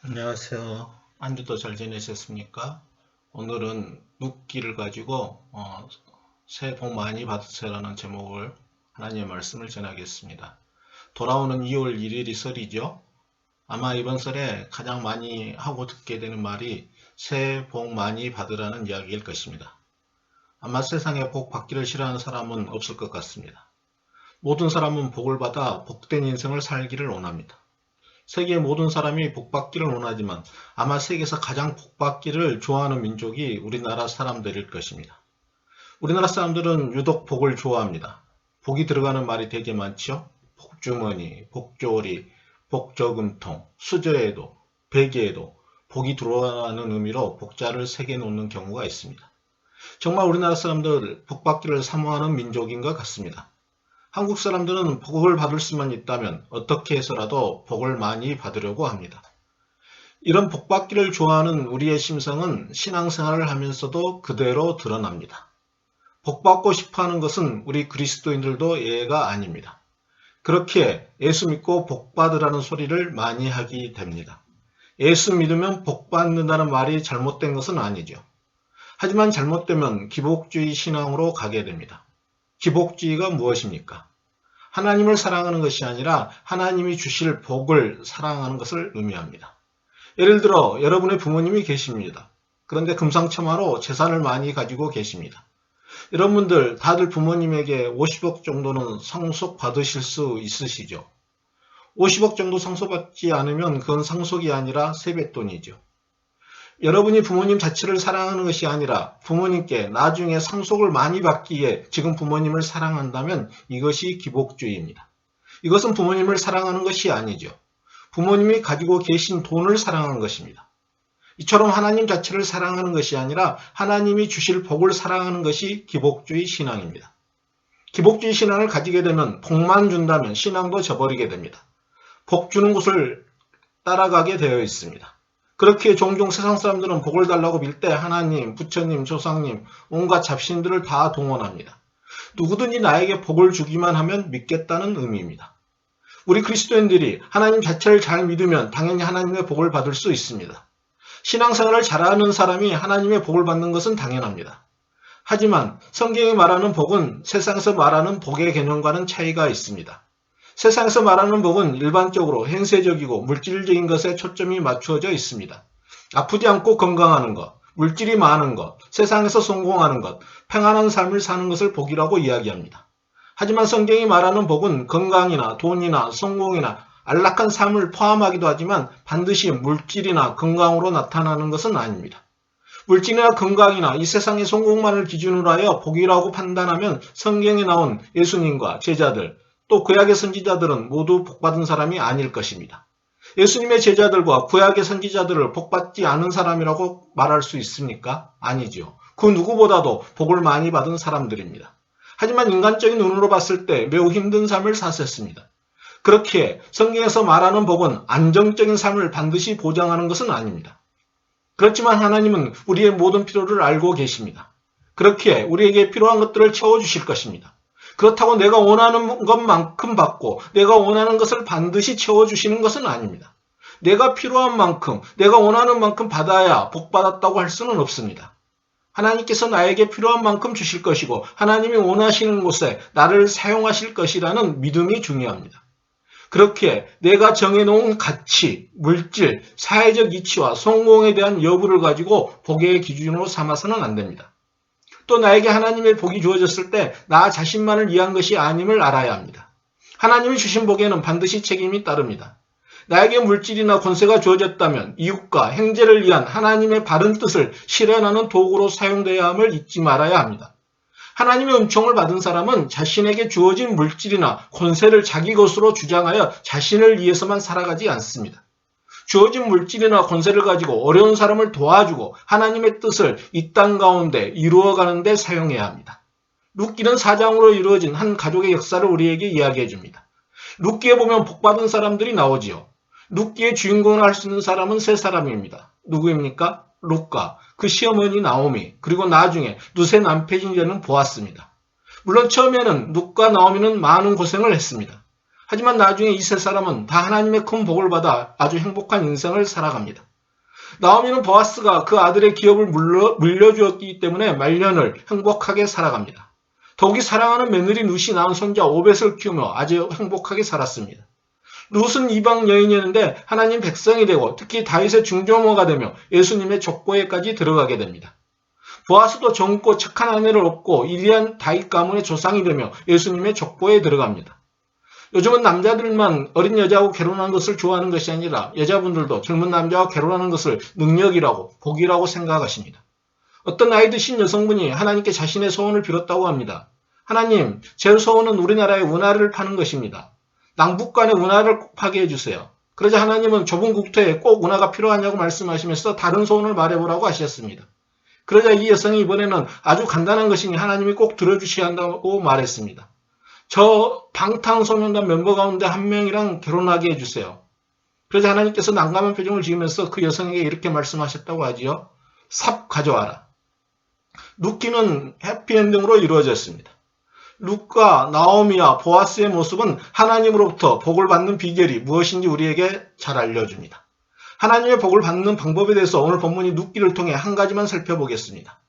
안녕하세요. 한 주도 잘 지내셨습니까? 오늘은 눕기를 가지고 새해 복 많이 받으세요라는 제목을 하나님의 말씀을 전하겠습니다. 돌아오는 2월 1일이 설이죠. 아마 이번 설에 가장 많이 하고 듣게 되는 말이 새해 복 많이 받으라는 이야기일 것입니다. 아마 세상에 복 받기를 싫어하는 사람은 없을 것 같습니다. 모든 사람은 복을 받아 복된 인생을 살기를 원합니다. 세계의 모든 사람이 복받기를 원하지만 아마 세계에서 가장 복받기를 좋아하는 민족이 우리나라 사람들일 것입니다. 우리나라 사람들은 유독 복을 좋아합니다. 복이 들어가는 말이 되게 많죠. 복주머니, 복조리, 복저금통, 수저에도, 베개에도 복이 들어가는 의미로 복자를 새겨 놓는 경우가 있습니다. 정말 우리나라 사람들 복받기를 사모하는 민족인 것 같습니다. 한국 사람들은 복을 받을 수만 있다면 어떻게 해서라도 복을 많이 받으려고 합니다. 이런 복받기를 좋아하는 우리의 심성은 신앙생활을 하면서도 그대로 드러납니다. 복받고 싶어하는 것은 우리 그리스도인들도 예외가 아닙니다. 그렇게 예수 믿고 복받으라는 소리를 많이 하게 됩니다. 예수 믿으면 복받는다는 말이 잘못된 것은 아니죠. 하지만 잘못되면 기복주의 신앙으로 가게 됩니다. 기복주의가 무엇입니까? 하나님을 사랑하는 것이 아니라 하나님이 주실 복을 사랑하는 것을 의미합니다. 예를 들어 여러분의 부모님이 계십니다. 그런데 금상첨화로 재산을 많이 가지고 계십니다. 여러분들 다들 부모님에게 50억 정도는 상속 받으실 수 있으시죠? 50억 정도 상속받지 않으면 그건 상속이 아니라 세뱃돈이죠. 여러분이 부모님 자체를 사랑하는 것이 아니라 부모님께 나중에 상속을 많이 받기에 지금 부모님을 사랑한다면 이것이 기복주의입니다. 이것은 부모님을 사랑하는 것이 아니죠. 부모님이 가지고 계신 돈을 사랑하는 것입니다. 이처럼 하나님 자체를 사랑하는 것이 아니라 하나님이 주실 복을 사랑하는 것이 기복주의 신앙입니다. 기복주의 신앙을 가지게 되면 복만 준다면 신앙도 저버리게 됩니다. 복 주는 곳을 따라가게 되어 있습니다. 그렇게 종종 세상 사람들은 복을 달라고 빌 때 하나님, 부처님, 조상님, 온갖 잡신들을 다 동원합니다. 누구든지 나에게 복을 주기만 하면 믿겠다는 의미입니다. 우리 그리스도인들이 하나님 자체를 잘 믿으면 당연히 하나님의 복을 받을 수 있습니다. 신앙생활을 잘하는 사람이 하나님의 복을 받는 것은 당연합니다. 하지만 성경이 말하는 복은 세상에서 말하는 복의 개념과는 차이가 있습니다. 세상에서 말하는 복은 일반적으로 행세적이고 물질적인 것에 초점이 맞추어져 있습니다. 아프지 않고 건강하는 것, 물질이 많은 것, 세상에서 성공하는 것, 평안한 삶을 사는 것을 복이라고 이야기합니다. 하지만 성경이 말하는 복은 건강이나 돈이나 성공이나 안락한 삶을 포함하기도 하지만 반드시 물질이나 건강으로 나타나는 것은 아닙니다. 물질이나 건강이나 이 세상의 성공만을 기준으로 하여 복이라고 판단하면 성경에 나온 예수님과 제자들, 또 구약의 선지자들은 모두 복받은 사람이 아닐 것입니다. 예수님의 제자들과 구약의 선지자들을 복받지 않은 사람이라고 말할 수 있습니까? 아니죠. 그 누구보다도 복을 많이 받은 사람들입니다. 하지만 인간적인 눈으로 봤을 때 매우 힘든 삶을 사셨습니다. 그렇게 성경에서 말하는 복은 안정적인 삶을 반드시 보장하는 것은 아닙니다. 그렇지만 하나님은 우리의 모든 필요를 알고 계십니다. 그렇게 우리에게 필요한 것들을 채워주실 것입니다. 그렇다고 내가 원하는 것만큼 받고 내가 원하는 것을 반드시 채워주시는 것은 아닙니다. 내가 필요한 만큼, 내가 원하는 만큼 받아야 복받았다고 할 수는 없습니다. 하나님께서 나에게 필요한 만큼 주실 것이고 하나님이 원하시는 곳에 나를 사용하실 것이라는 믿음이 중요합니다. 그렇게 내가 정해놓은 가치, 물질, 사회적 이치와 성공에 대한 여부를 가지고 복의 기준으로 삼아서는 안 됩니다. 또 나에게 하나님의 복이 주어졌을 때 나 자신만을 위한 것이 아님을 알아야 합니다. 하나님이 주신 복에는 반드시 책임이 따릅니다. 나에게 물질이나 권세가 주어졌다면 이웃과 형제를 위한 하나님의 바른 뜻을 실현하는 도구로 사용되어야 함을 잊지 말아야 합니다. 하나님의 은총을 받은 사람은 자신에게 주어진 물질이나 권세를 자기 것으로 주장하여 자신을 위해서만 살아가지 않습니다. 주어진 물질이나 권세를 가지고 어려운 사람을 도와주고 하나님의 뜻을 이 땅 가운데 이루어가는 데 사용해야 합니다. 룻기는 4장으로 이루어진 한 가족의 역사를 우리에게 이야기해 줍니다. 룻기에 보면 복받은 사람들이 나오지요. 룻기의 주인공을 할 수 있는 사람은 세 사람입니다. 누구입니까? 룻과 그 시어머니 나오미, 그리고 나중에 룻의 남편이 되는 보아스입니다. 물론 처음에는 룻과 나오미는 많은 고생을 했습니다. 하지만 나중에 이 세 사람은 다 하나님의 큰 복을 받아 아주 행복한 인생을 살아갑니다. 나오미는 보아스가 그 아들의 기업을 물려주었기 때문에 말년을 행복하게 살아갑니다. 더욱이 사랑하는 며느리 룻이 낳은 손자 오벳을 키우며 아주 행복하게 살았습니다. 룻은 이방 여인이었는데 하나님 백성이 되고 특히 다윗의 중조모가 되며 예수님의 족보에까지 들어가게 됩니다. 보아스도 젊고 착한 아내를 얻고 이리한 다윗 가문의 조상이 되며 예수님의 족보에 들어갑니다. 요즘은 남자들만 어린 여자하고 결혼하는 것을 좋아하는 것이 아니라 여자분들도 젊은 남자와 결혼하는 것을 능력이라고 복이라고 생각하십니다. 어떤 나이 드신 여성분이 하나님께 자신의 소원을 빌었다고 합니다. 하나님, 제 소원은 우리나라의 운하를 파는 것입니다. 남북 간의 운하를 꼭 파게 해주세요. 그러자 하나님은 좁은 국토에 꼭 운하가 필요하냐고 말씀하시면서 다른 소원을 말해보라고 하셨습니다. 그러자 이 여성이 이번에는 아주 간단한 것이니 하나님이 꼭 들어주셔야 한다고 말했습니다. 저 방탄소년단 멤버 가운데 한 명이랑 결혼하게 해주세요. 그러자 하나님께서 난감한 표정을 지으면서 그 여성에게 이렇게 말씀하셨다고 하지요. 삽 가져와라. 룻기는 해피엔딩으로 이루어졌습니다. 룻과 나오미와 보아스의 모습은 하나님으로부터 복을 받는 비결이 무엇인지 우리에게 잘 알려줍니다. 하나님의 복을 받는 방법에 대해서 오늘 본문이 룻기를 통해 한 가지만 살펴보겠습니다.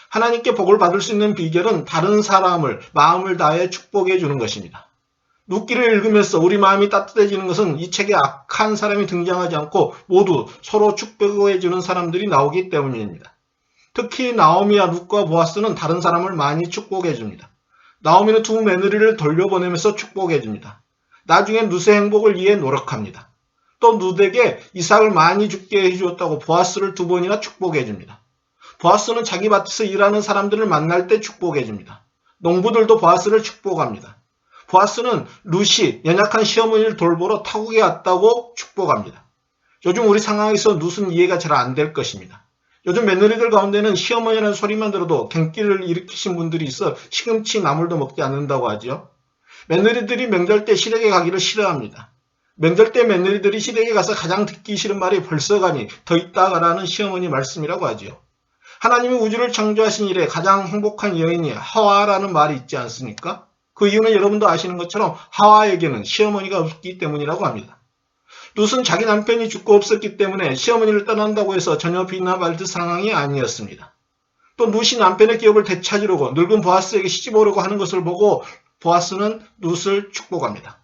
하나님께 복을 받을 수 있는 비결은 다른 사람을 마음을 다해 축복해 주는 것입니다. 룻기를 읽으면서 우리 마음이 따뜻해지는 것은 이 책에 악한 사람이 등장하지 않고 모두 서로 축복해 주는 사람들이 나오기 때문입니다. 특히 나오미와 룻과 보아스는 다른 사람을 많이 축복해 줍니다. 나오미는 두 며느리를 돌려보내면서 축복해 줍니다. 나중엔 룻의 행복을 위해 노력합니다. 또 룻에게 이삭을 많이 죽게 해주었다고 보아스를 두 번이나 축복해 줍니다. 보아스는 자기 밭에서 일하는 사람들을 만날 때 축복해 줍니다. 농부들도 보아스를 축복합니다. 보아스는 룻이 연약한 시어머니를 돌보러 타국에 왔다고 축복합니다. 요즘 우리 상황에서 룻은 이해가 잘 안 될 것입니다. 요즘 며느리들 가운데는 시어머니라는 소리만 들어도 갱기를 일으키신 분들이 있어 시금치 나물도 먹지 않는다고 하죠. 며느리들이 명절 때 시댁에 가기를 싫어합니다. 명절 때 며느리들이 시댁에 가서 가장 듣기 싫은 말이 벌써 가니 더 있다 가라는 시어머니 말씀이라고 하지요. 하나님이 우주를 창조하신 이래 가장 행복한 여인이 하와라는 말이 있지 않습니까? 그 이유는 여러분도 아시는 것처럼 하와에게는 시어머니가 없기 때문이라고 합니다. 룻은 자기 남편이 죽고 없었기 때문에 시어머니를 떠난다고 해서 전혀 비난받을 상황이 아니었습니다. 또 룻이 남편의 기업을 되찾으려고 늙은 보아스에게 시집오려고 하는 것을 보고 보아스는 룻을 축복합니다.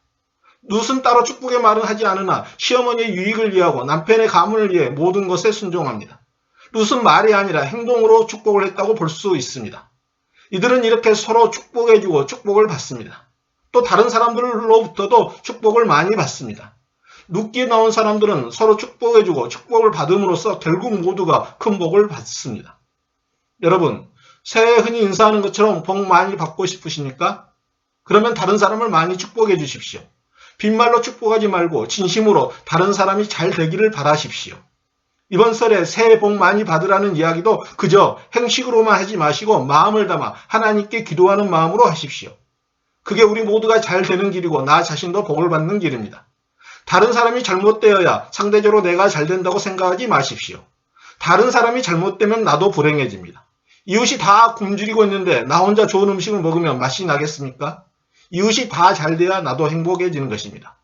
룻은 따로 축복의 말은 하지 않으나 시어머니의 유익을 위하고 남편의 가문을 위해 모든 것에 순종합니다. 룻은 말이 아니라 행동으로 축복을 했다고 볼 수 있습니다. 이들은 이렇게 서로 축복해주고 축복을 받습니다. 또 다른 사람들로부터도 축복을 많이 받습니다. 룻기에 나온 사람들은 서로 축복해주고 축복을 받음으로써 결국 모두가 큰 복을 받습니다. 여러분, 새해에 흔히 인사하는 것처럼 복 많이 받고 싶으십니까? 그러면 다른 사람을 많이 축복해 주십시오. 빈말로 축복하지 말고 진심으로 다른 사람이 잘 되기를 바라십시오. 이번 설에 새해 복 많이 받으라는 이야기도 그저 행식으로만 하지 마시고 마음을 담아 하나님께 기도하는 마음으로 하십시오. 그게 우리 모두가 잘 되는 길이고 나 자신도 복을 받는 길입니다. 다른 사람이 잘못되어야 상대적으로 내가 잘 된다고 생각하지 마십시오. 다른 사람이 잘못되면 나도 불행해집니다. 이웃이 다 굶주리고 있는데 나 혼자 좋은 음식을 먹으면 맛이 나겠습니까? 이웃이 다 잘 돼야 나도 행복해지는 것입니다.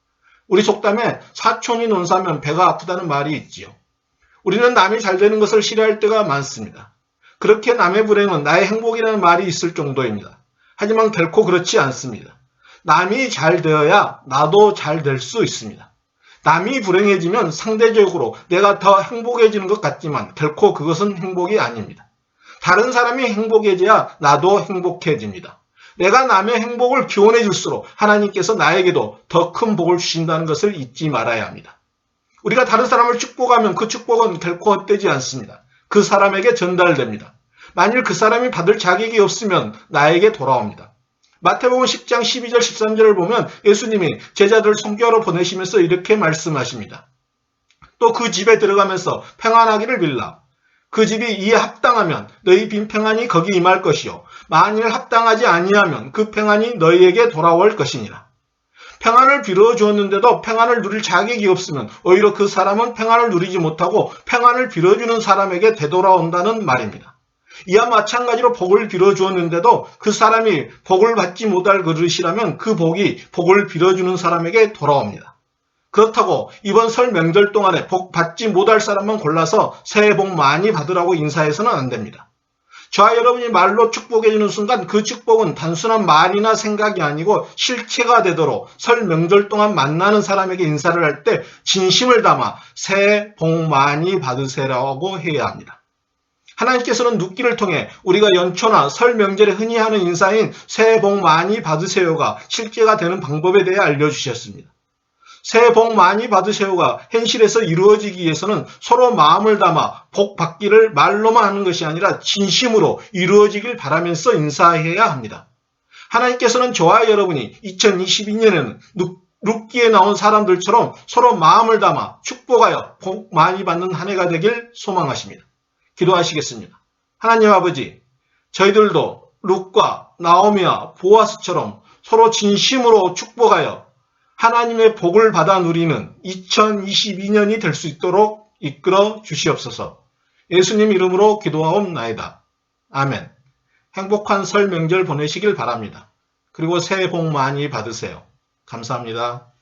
우리 속담에 사촌이 논사면 배가 아프다는 말이 있지요. 우리는 남이 잘 되는 것을 싫어할 때가 많습니다. 그렇게 남의 불행은 나의 행복이라는 말이 있을 정도입니다. 하지만 결코 그렇지 않습니다. 남이 잘 되어야 나도 잘 될 수 있습니다. 남이 불행해지면 상대적으로 내가 더 행복해지는 것 같지만 결코 그것은 행복이 아닙니다. 다른 사람이 행복해져야 나도 행복해집니다. 내가 남의 행복을 기원해 줄수록 하나님께서 나에게도 더 큰 복을 주신다는 것을 잊지 말아야 합니다. 우리가 다른 사람을 축복하면 그 축복은 결코 헛되지 않습니다. 그 사람에게 전달됩니다. 만일 그 사람이 받을 자격이 없으면 나에게 돌아옵니다. 마태복음 10장 12절 13절을 보면 예수님이 제자들을 선교하러 보내시면서 이렇게 말씀하십니다. 또 그 집에 들어가면서 평안하기를 빌라. 그 집이 이에 합당하면 너희 빈 평안이 거기 임할 것이요. 만일 합당하지 아니하면 그 평안이 너희에게 돌아올 것이니라. 평안을 빌어 주었는데도 평안을 누릴 자격이 없으면 오히려 그 사람은 평안을 누리지 못하고 평안을 빌어주는 사람에게 되돌아온다는 말입니다. 이와 마찬가지로 복을 빌어주었는데도 그 사람이 복을 받지 못할 그릇이라면 그 복이 복을 빌어주는 사람에게 돌아옵니다. 그렇다고 이번 설 명절 동안에 복 받지 못할 사람만 골라서 새해 복 많이 받으라고 인사해서는 안 됩니다. 저와 여러분이 말로 축복해주는 순간 그 축복은 단순한 말이나 생각이 아니고 실체가 되도록 설 명절 동안 만나는 사람에게 인사를 할 때 진심을 담아 새해 복 많이 받으세요라고 해야 합니다. 하나님께서는 눕기를 통해 우리가 연초나 설 명절에 흔히 하는 인사인 새해 복 많이 받으세요가 실제가 되는 방법에 대해 알려주셨습니다. 새해 복 많이 받으세요가 현실에서 이루어지기 위해서는 서로 마음을 담아 복 받기를 말로만 하는 것이 아니라 진심으로 이루어지길 바라면서 인사해야 합니다. 하나님께서는 저와 여러분이 2022년에는 룻기에 나온 사람들처럼 서로 마음을 담아 축복하여 복 많이 받는 한 해가 되길 소망하십니다. 기도하시겠습니다. 하나님 아버지, 저희들도 룻과 나오미와 보아스처럼 서로 진심으로 축복하여 하나님의 복을 받아 누리는 2022년이 될 수 있도록 이끌어 주시옵소서. 예수님 이름으로 기도하옵나이다. 아멘. 행복한 설 명절 보내시길 바랍니다. 그리고 새해 복 많이 받으세요. 감사합니다.